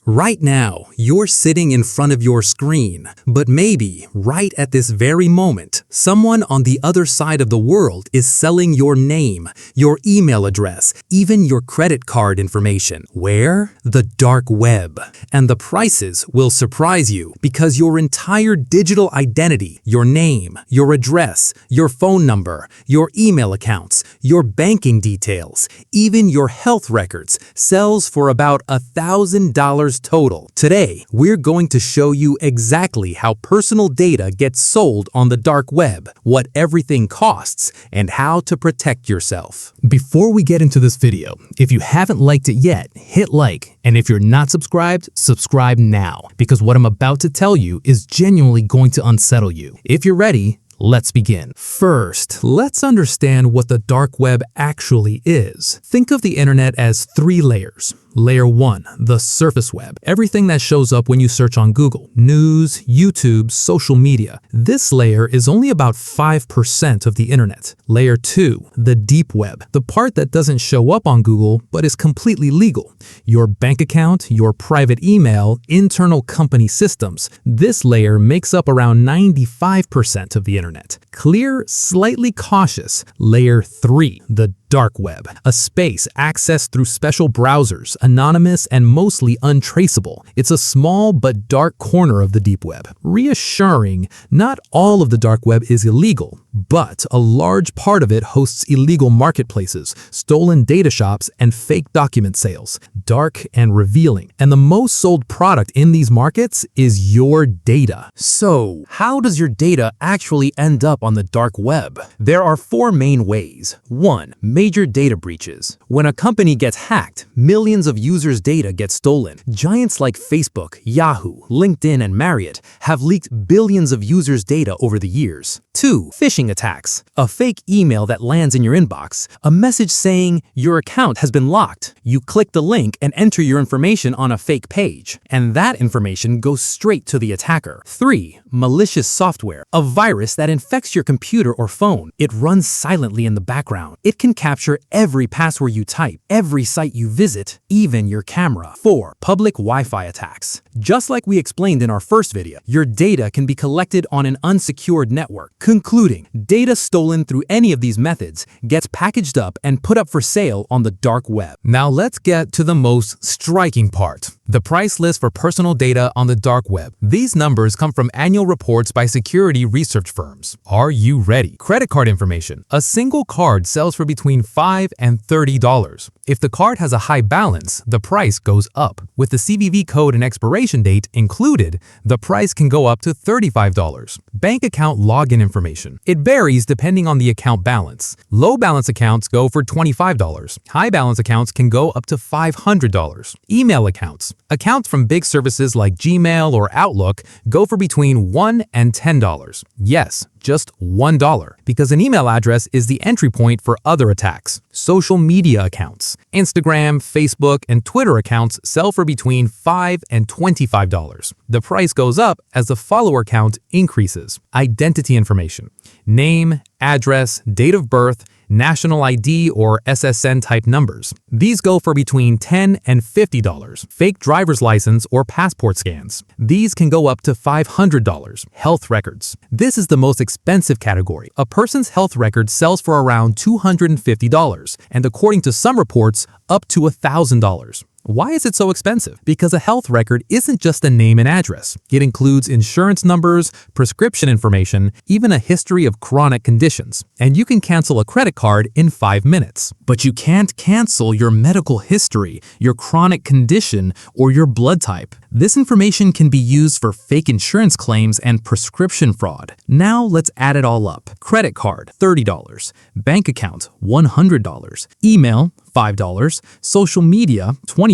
Right now, you're sitting in front of your screen, but maybe right at this very moment, someone on the other side of the world is selling your name, your email address, even your credit card information. Where? The dark web. And the prices will surprise you because your entire digital identity, your name, your address, your phone number, your email accounts, your banking details, even your health records sells for about $1,000 total. Today, we're going to show you exactly how personal data gets sold on the dark web, what everything costs, and how to protect yourself. Before we get into this video, if you haven't liked it yet, hit like, and if you're not subscribed, subscribe now, because what I'm about to tell you is genuinely going to unsettle you. If you're ready, let's begin. First, let's understand what the dark web actually is. Think of the internet as 3 layers. Layer 1, the surface web, everything that shows up when you search on Google, news, YouTube, social media. This layer is only about 5% of the internet. Layer 2, the deep web, the part that doesn't show up on Google but is completely legal. Your bank account, your private email, internal company systems. This layer makes up around 95% of the internet. Clear, slightly cautious. Layer 3, the dark web, a space accessed through special browsers, anonymous and mostly untraceable. It's a small but dark corner of the deep web. Reassuring, not all of the dark web is illegal, but a large part of it hosts illegal marketplaces, stolen data shops, and fake document sales. Dark and revealing. And the most sold product in these markets is your data. So, how does your data actually end up on the dark web? There are 4 main ways. 1. Major data breaches. When a company gets hacked, millions of users' data get stolen. Giants like Facebook, Yahoo, LinkedIn, and Marriott have leaked billions of users' data over the years. 2. Phishing attacks. A fake email that lands in your inbox. A message saying your account has been locked. You click the link and enter your information on a fake page. And that information goes straight to the attacker. 3. Malicious software. A virus that infects your computer or phone. It runs silently in the background. It can capture every password you type, every site you visit, even your camera. 4. Public Wi-Fi attacks. Just like we explained in our first video, your data can be collected on an unsecured network. Concluding, data stolen through any of these methods gets packaged up and put up for sale on the dark web. Now let's get to the most striking part. The price list for personal data on the dark web. These numbers come from annual reports by security research firms. Are you ready? Credit card information. A single card sells for between $5 and $30. If the card has a high balance, the price goes up. With the CVV code and expiration date included, the price can go up to $35. Bank account login information. It varies depending on the account balance. Low balance accounts go for $25. High balance accounts can go up to $500. Email accounts. Accounts from big services like Gmail or Outlook go for between $1 and $10. Yes, just $1, because an email address is the entry point for other attacks. Social media accounts. Instagram, Facebook, and Twitter accounts sell for between $5 and $25. The price goes up as the follower count increases. Identity information. Name, address, date of birth, national ID or SSN type numbers. These go for between $10 and $50. Fake driver's license or passport scans. These can go up to $500. Health records. This is the most expensive category. A person's health record sells for around $250, and according to some reports, up to $1,000. Why is it so expensive? Because a health record isn't just a name and address. It includes insurance numbers, prescription information, even a history of chronic conditions. And you can cancel a credit card in 5 minutes. But you can't cancel your medical history, your chronic condition, or your blood type. This information can be used for fake insurance claims and prescription fraud. Now let's add it all up. Credit card, $30. Bank account, $100. Email, $5. Social media, $25.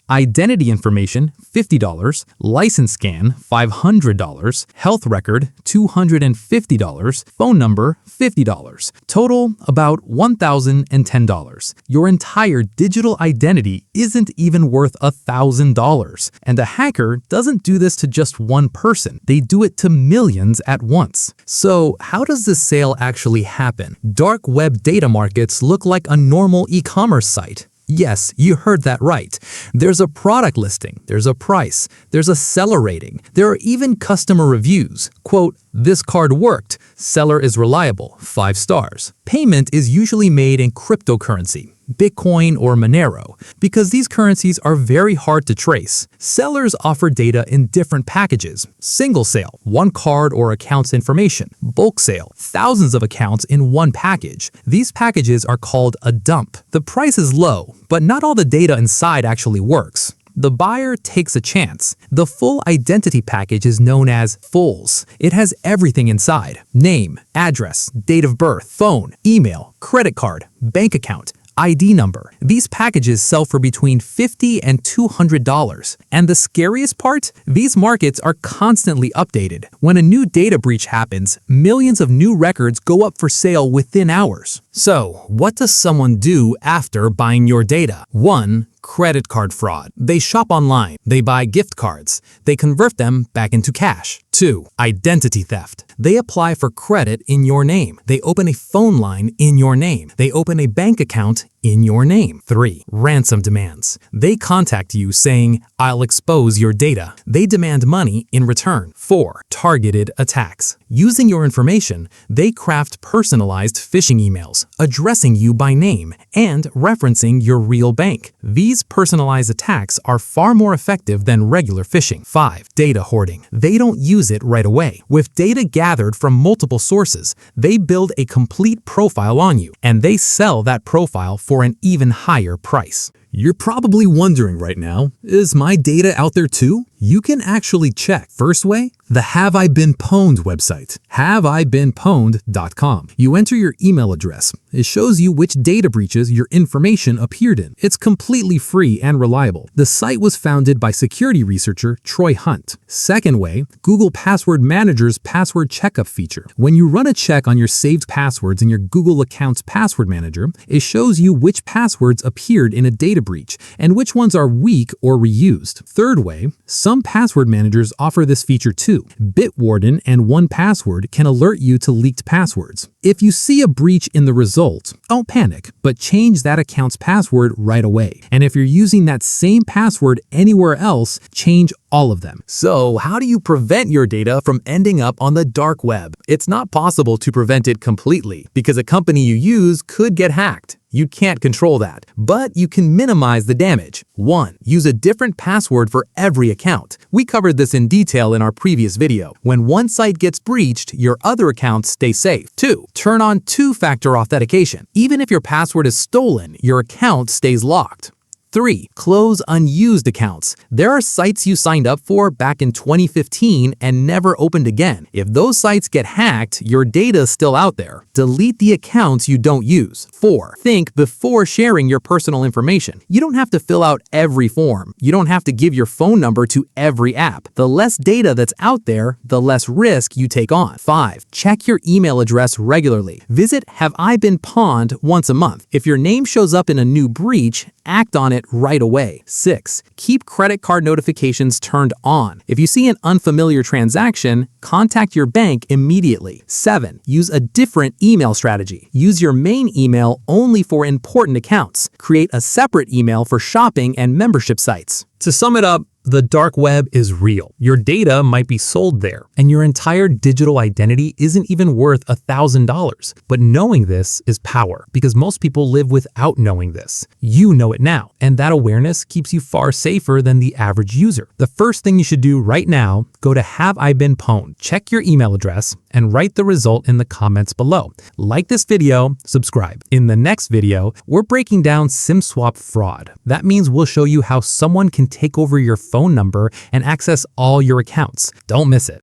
Identity information, $50. License scan, $500. Health record, $250. Phone number, $50. Total, about $1,010. Your entire digital identity isn't even worth $1,000. And a hacker doesn't do this to just one person. They do it to millions at once. So how does this sale actually happen? Dark web data markets look like a normal e-commerce site. Yes, you heard that right. There's a product listing, there's a price, there's a seller rating, there are even customer reviews. Quote, "This card worked. Seller is reliable, 5 stars." Payment is usually made in cryptocurrency, Bitcoin or Monero, because these currencies are very hard to trace. Sellers offer data in different packages: single sale, one card or account's information; bulk sale, thousands of accounts in one package. These packages are called a dump. The price is low, but not all the data inside actually works. The buyer takes a chance. The full identity package is known as fulls. It has everything inside: name, address, date of birth, phone, email, credit card, bank account, ID number. These packages sell for between $50 and $200. And the scariest part? These markets are constantly updated. When a new data breach happens, millions of new records go up for sale within hours. So, what does someone do after buying your data? 1. Credit card fraud. They shop online. They buy gift cards. They convert them back into cash. 2. Identity theft. They apply for credit in your name. They open a phone line in your name. They open a bank account in your name. 3. Ransom demands. They contact you saying, "I'll expose your data." They demand money in return. 4. Targeted attacks. Using your information, they craft personalized phishing emails, addressing you by name and referencing your real bank. These personalized attacks are far more effective than regular phishing. 5. Data hoarding. They don't use it right away. With data gathered from multiple sources, they build a complete profile on you, and they sell that profile for an even higher price. You're probably wondering right now, is my data out there too? You can actually check. First way, the Have I Been Pwned website, haveibeenpwned.com. You enter your email address. It shows you which data breaches your information appeared in. It's completely free and reliable. The site was founded by security researcher Troy Hunt. Second way, Google Password Manager's password checkup feature. When you run a check on your saved passwords in your Google account's password manager, it shows you which passwords appeared in a data breach and which ones are weak or reused. Third way, some password managers offer this feature too. Bitwarden and 1Password can alert you to leaked passwords. If you see a breach in the results, don't panic, but change that account's password right away. And if you're using that same password anywhere else, change all of them. So, how do you prevent your data from ending up on the dark web? It's not possible to prevent it completely because a company you use could get hacked. You can't control that, but you can minimize the damage. 1. Use a different password for every account. We covered this in detail in our previous video. When one site gets breached, your other accounts stay safe. 2. Turn on two-factor authentication. Even if your password is stolen, your account stays locked. 3. Close unused accounts. There are sites you signed up for back in 2015 and never opened again. If those sites get hacked, your data is still out there. Delete the accounts you don't use. 4. Think before sharing your personal information. You don't have to fill out every form. You don't have to give your phone number to every app. The less data that's out there, the less risk you take on. 5. Check your email address regularly. Visit Have I Been Pwned once a month. If your name shows up in a new breach, act on it right away. 6. Keep credit card notifications turned on. If you see an unfamiliar transaction, contact your bank immediately. 7. Use a different email strategy. Use your main email only for important accounts. Create a separate email for shopping and membership sites. To sum it up, the dark web is real. Your data might be sold there, and your entire digital identity isn't even worth $1,000. But knowing this is power, because most people live without knowing this. You know it now, and that awareness keeps you far safer than the average user. The first thing you should do right now, go to Have I Been Pwned, check your email address, and write the result in the comments below. Like this video, subscribe. In the next video, we're breaking down SIM swap fraud. That means we'll show you how someone can take over your phone number and access all your accounts. Don't miss it.